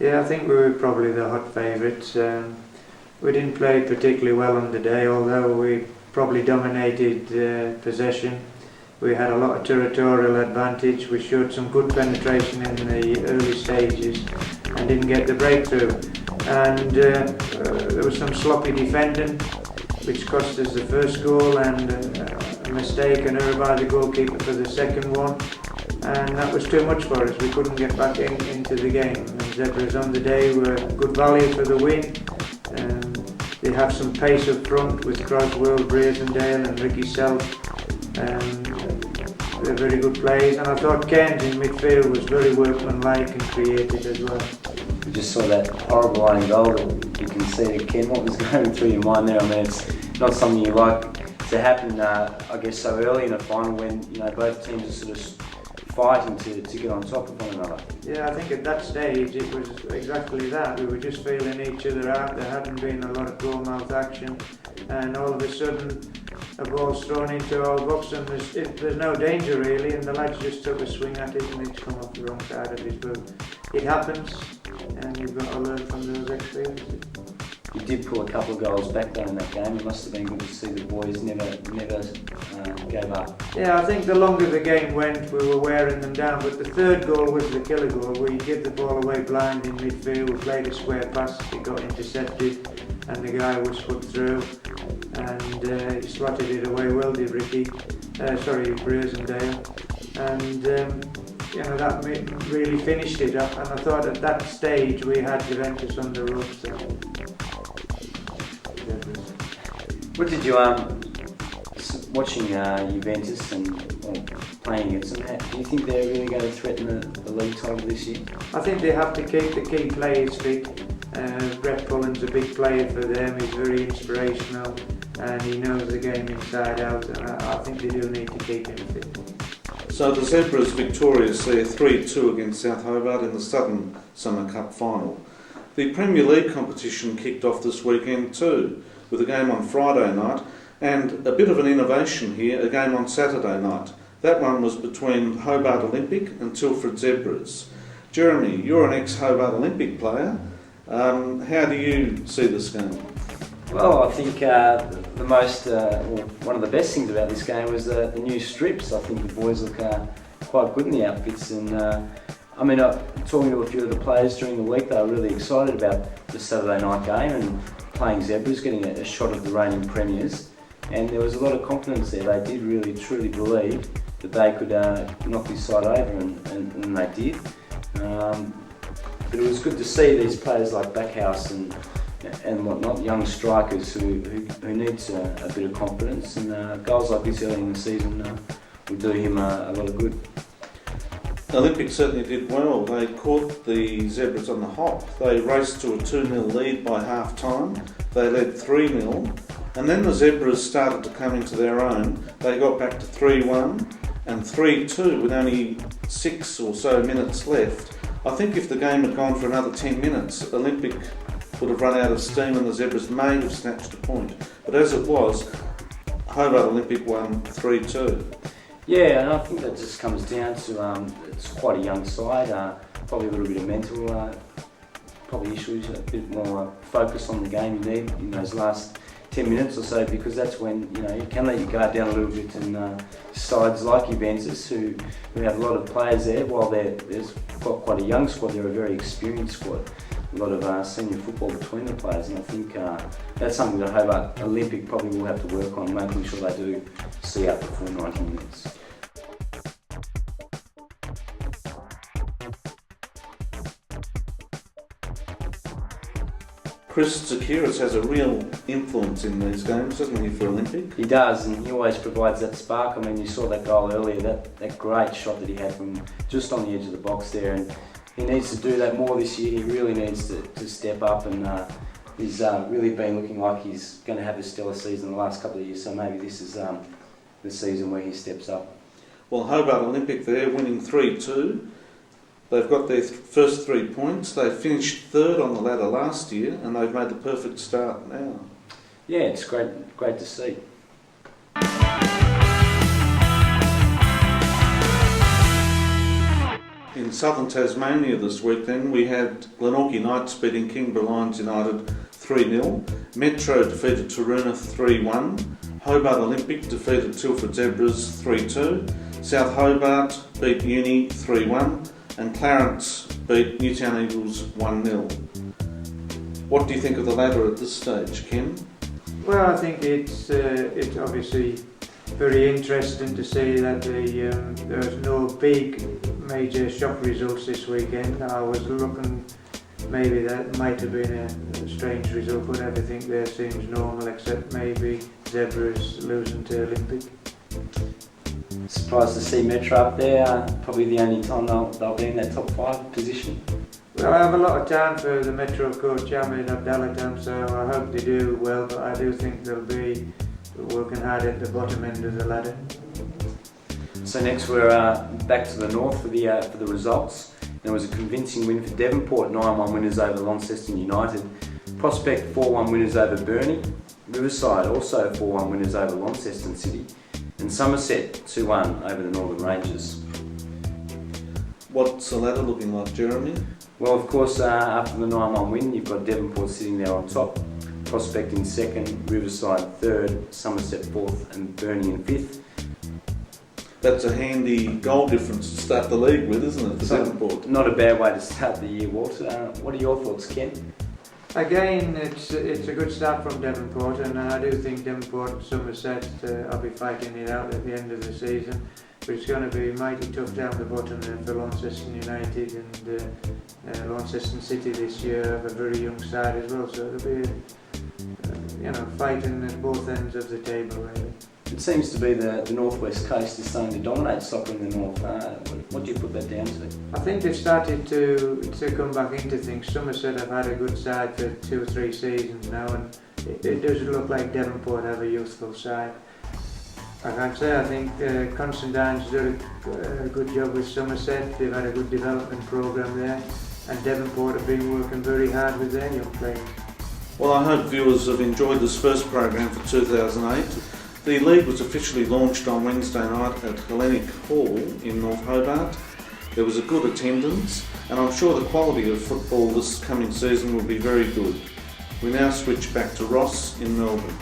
Yeah, I think we were probably the hot favourites. We didn't play particularly well on the day, although we probably dominated possession. We had a lot of territorial advantage. We showed some good penetration in the early stages and didn't get the breakthrough. And there was some sloppy defending, which cost us the first goal, and a mistake and error by the goalkeeper for the second one. And that was too much for us. We couldn't get back into the game. And Zebras on the day were good value for the win. They have some pace up front with Croswell, Brazendale and Ricky Self. They're very good players, and I thought Ken's in midfield was very workmanlike and creative as well. We just saw that horrible line goal that you can see that Ken Morton was going through your mind there. I mean, it's not something you like to happen, I guess, so early in a final when both teams are sort of fighting to get on top of one another. Yeah, I think at that stage it was exactly that. We were just feeling each other out. There hadn't been a lot of goal-mouth action, and all of a sudden a ball's thrown into our box and there's no danger really, and the lads just took a swing at it and it's come off the wrong side of his boot. It happens, and you've got to learn from those experiences. You did pull a couple of goals back there in that game. It must have been good to see the boys never gave up. Yeah, I think the longer the game went, we were wearing them down, but the third goal was the killer goal. We give the ball away blind in midfield, we played a square pass, it got intercepted, and the guy was put through, and he slotted it away well, did Ricky, Brazendale, and that really finished it up, and I thought at that stage we had Juventus on the ropes. What did you watching Juventus and playing against them? Do you think they're really going to threaten the league title this year? I think they have to keep the key players fit. Brett Pullen's a big player for them. He's very inspirational and he knows the game inside out, and I think they do need to keep him fit. So the Zebras victorious there 3-2 against South Hobart in the Southern Summer Cup final. The Premier League competition kicked off this weekend too, with a game on Friday night, and a bit of an innovation here, a game on Saturday night. That one was between Hobart Olympic and Tilford Zebras. Jeremy, you're an ex-Hobart Olympic player. How do you see this game? Well, I think one of the best things about this game was the new strips. I think the boys look quite good in the outfits, and talking to a few of the players during the week, they were really excited about the Saturday night game and playing Zebras, getting a shot of the reigning premiers, and there was a lot of confidence there. They did really truly believe that they could knock this side over, and they did. But it was good to see these players like Backhouse and whatnot, young strikers who needs a bit of confidence, and goals like this early in the season will do him a lot of good. Olympic certainly did well. They caught the Zebras on the hop. They raced to a 2-0 lead by half time. They led 3-0, and then the Zebras started to come into their own. They got back to 3-1 and 3-2 with only 6 or so minutes left. I think if the game had gone for another 10 minutes, Olympic would have run out of steam and the Zebras may have snatched a point. But as it was, Hobart Olympic won 3-2. Yeah, and I think that just comes down to it's quite a young side, probably a little bit of mental probably issues, a bit more focus on the game you need in those last 10 minutes or so, because that's when you can let your guard down a little bit, and sides like Juventus who have a lot of players there, while there's quite a young squad, they're a very experienced squad. A lot of senior football between the players, and I think that's something that Hobart Olympic probably will have to work on, making sure they do see out the full 90 minutes. Chris Zakiris has a real influence in these games, doesn't he, for Olympic? He does, and he always provides that spark. I mean, you saw that goal earlier, that great shot that he had from just on the edge of the box there, and he needs to do that more this year. He really needs to step up, and he's really been looking like he's going to have a stellar season the last couple of years, so maybe this is the season where he steps up. Well, Hobart Olympic there, winning 3-2. They've got their first 3 points. They finished third on the ladder last year, and they've made the perfect start now. Yeah, it's great to see. In southern Tasmania this week then, we had Glenorchy Knights beating Kingborough Lions United 3-0, Metro defeated Taroona 3-1, Hobart Olympic defeated Tilford Zebras 3-2, South Hobart beat Uni 3-1, and Clarence beat Newtown Eagles 1-0. What do you think of the ladder at this stage, Ken? Well, I think it's obviously very interesting to see that there's no big major shock results this weekend. I was looking, maybe that might have been a strange result, but everything there seems normal except maybe Zebras losing to Olympic. Surprised to see Metro up there, probably the only time they'll be in that top 5 position. Well, I have a lot of time for the Metro coach, Jamin Abdalatam, so I hope they do well, but I do think they'll be working hard at the bottom end of the ladder. So next we're back to the north for the results. There was a convincing win for Devonport, 9-1 winners over Launceston United. Prospect 4-1 winners over Burnie. Riverside also 4-1 winners over Launceston City. And Somerset 2-1 over the Northern Rangers. What's the ladder looking like, Jeremy? Well, of course, after the 9-1 win, you've got Devonport sitting there on top. Prospect in second, Riverside third, Somerset fourth, and Burnie in fifth. That's a handy goal difference to start the league with, isn't it, for Devonport? Not a bad way to start the year, Walter. What are your thoughts, Ken? Again, it's a good start from Devonport, and I do think Devonport and Somerset will be fighting it out at the end of the season. But it's going to be mighty tough down the bottom for Launceston United, and Launceston City this year have a very young side as well, so it'll be fighting at both ends of the table really. It seems to be the northwest coast is starting to dominate soccer in the north. What do you put that down to? I think they've started to come back into things. Somerset have had a good side for 2 or 3 seasons now, and it does look like Devonport have a youthful side. I can say I think Constantine's done a good job with Somerset. They've had a good development programme there, and Devonport have been working very hard with their young players. Well, I hope viewers have enjoyed this first program for 2008. The league was officially launched on Wednesday night at Hellenic Hall in North Hobart. There was a good attendance, and I'm sure the quality of football this coming season will be very good. We now switch back to Ross in Melbourne.